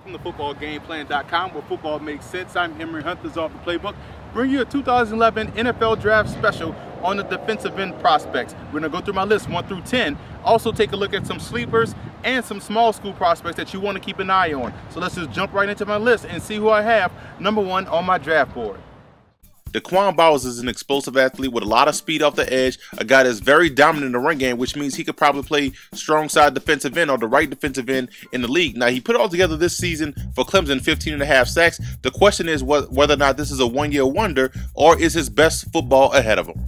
Welcome to footballgameplan.com, where football makes sense. I'm Henry Hunt, this is off the playbook. Bring you a 2011 NFL Draft special on the defensive end prospects. We're going to go through my list 1 through 10. Also take a look at some sleepers and some small school prospects that you want to keep an eye on. So let's just jump right into my list and see who I have number 1 on my draft board. Daquan Bowers is an explosive athlete with a lot of speed off the edge, a guy that's very dominant in the run game, which means he could probably play strong side defensive end or the right defensive end in the league. Now, he put it all together this season for Clemson, 15.5 sacks. The question is whether or not this is a one-year wonder or is his best football ahead of him.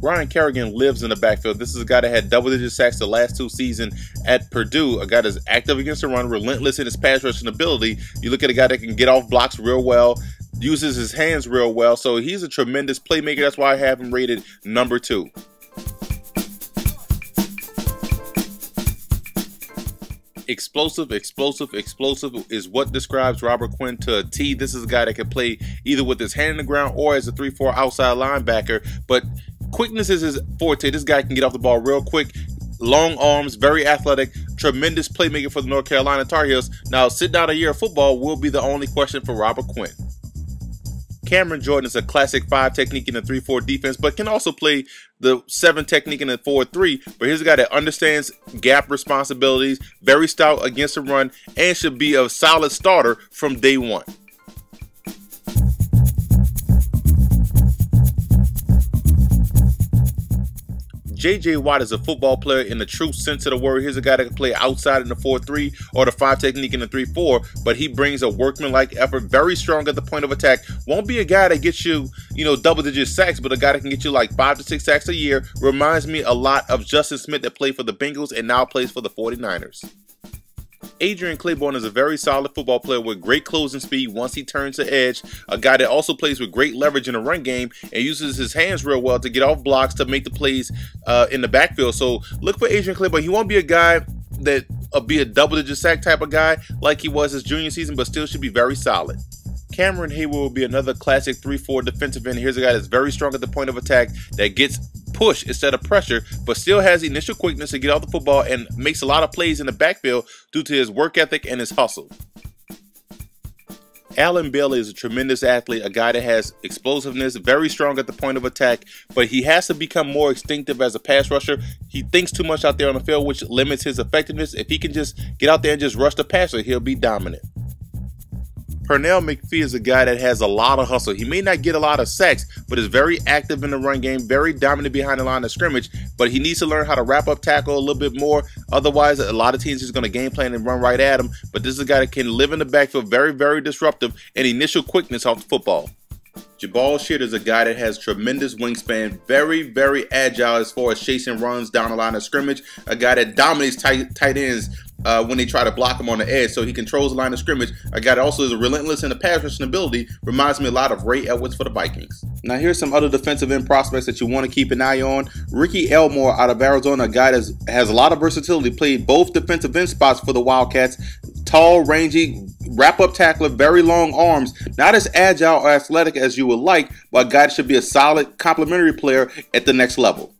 Ryan Kerrigan lives in the backfield. This is a guy that had double-digit sacks the last 2 seasons at Purdue, a guy that's active against the run, relentless in his pass rushing ability. You look at a guy that can get off blocks real well, uses his hands real well, so he's a tremendous playmaker. That's why I have him rated number 2. Explosive is what describes Robert Quinn to a T. This is a guy that can play either with his hand in the ground or as a 3-4 outside linebacker, but quickness is his forte. This guy can get off the ball real quick, long arms, very athletic, tremendous playmaker for the North Carolina Tar Heels. Now, sit down a year of football will be the only question for Robert Quinn. Cameron Jordan is a classic 5 technique in the 3-4 defense, but can also play the 7 technique in the 4-3. But here's a guy that understands gap responsibilities, very stout against the run, and should be a solid starter from day one. J.J. Watt is a football player in the true sense of the word. Here's a guy that can play outside in the 4-3 or the 5 technique in the 3-4, but he brings a workmanlike effort, very strong at the point of attack. Won't be a guy that gets you, double-digit sacks, but a guy that can get you like 5 to 6 sacks a year. Reminds me a lot of Justin Smith that played for the Bengals and now plays for the 49ers. Adrian Claiborne is a very solid football player with great closing speed once he turns the edge. A guy that also plays with great leverage in the run game and uses his hands real well to get off blocks to make the plays in the backfield. So look for Adrian Claiborne. He won't be a guy that be a double-digit sack type of guy like he was his junior season, but still should be very solid. Cameron Hayward will be another classic 3-4 defensive end. Here's a guy that's very strong at the point of attack, that gets push instead of pressure, but still has initial quickness to get off the football and makes a lot of plays in the backfield due to his work ethic and his hustle. Alan Bailey is a tremendous athlete, a guy that has explosiveness, very strong at the point of attack, but he has to become more instinctive as a pass rusher. He thinks too much out there on the field, which limits his effectiveness. If he can just get out there and just rush the passer, he'll be dominant. Pernell McPhee is a guy that has a lot of hustle. He may not get a lot of sacks, but is very active in the run game, very dominant behind the line of scrimmage, but he needs to learn how to wrap up tackle a little bit more. Otherwise, a lot of teams are going to game plan and run right at him, but this is a guy that can live in the backfield, very, very disruptive, and initial quickness off the football. Jabal Sheard is a guy that has tremendous wingspan, very, very agile as far as chasing runs down the line of scrimmage, a guy that dominates tight ends when they try to block him on the edge, so he controls the line of scrimmage. A guy that also is relentless in the pass rushing ability. Reminds me a lot of Ray Edwards for the Vikings. Now here's some other defensive end prospects that you want to keep an eye on. Ricky Elmore out of Arizona, a guy that has a lot of versatility, played both defensive end spots for the Wildcats. Tall, rangy, wrap-up tackler, very long arms. Not as agile or athletic as you would like, but a guy that should be a solid complementary player at the next level.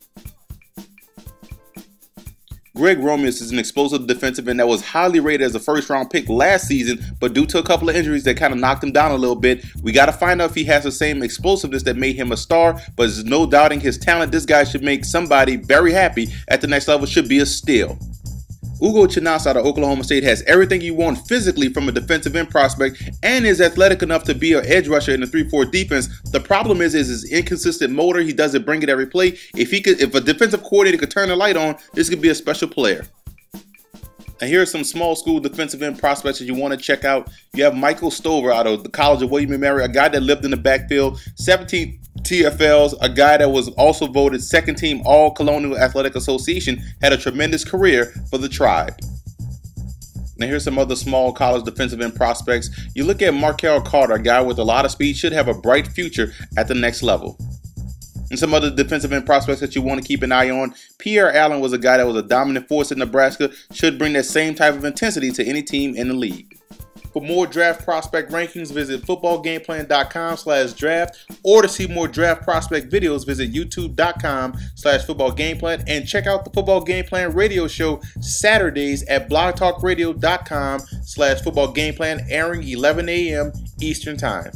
Greg Romeus is an explosive defensive end that was highly rated as a first-round pick last season, but due to a couple of injuries that kind of knocked him down a little bit, we got to find out if he has the same explosiveness that made him a star, but there's no doubting his talent. This guy should make somebody very happy at the next level, should be a steal. Ugo Chinas out of Oklahoma State has everything you want physically from a defensive end prospect and is athletic enough to be an edge rusher in the 3-4 defense. The problem is his inconsistent motor. He doesn't bring it every play. If a defensive coordinator could turn the light on, this could be a special player. And here are some small school defensive end prospects that you want to check out. You have Michael Stover out of the College of William & Mary, a guy that lived in the backfield, 17 TFLs, a guy that was also voted second team All-Colonial Athletic Association, had a tremendous career for the Tribe. Now here's some other small college defensive end prospects. You look at Markel Carter, a guy with a lot of speed, should have a bright future at the next level. And some other defensive end prospects that you want to keep an eye on. Pierre Allen was a guy that was a dominant force in Nebraska, should bring that same type of intensity to any team in the league. For more draft prospect rankings, visit footballgameplan.com/draft, or to see more draft prospect videos, visit youtube.com/footballgameplan, and check out the Football Game Plan radio show Saturdays at blogtalkradio.com/footballgameplan, airing 11 a.m. Eastern Time.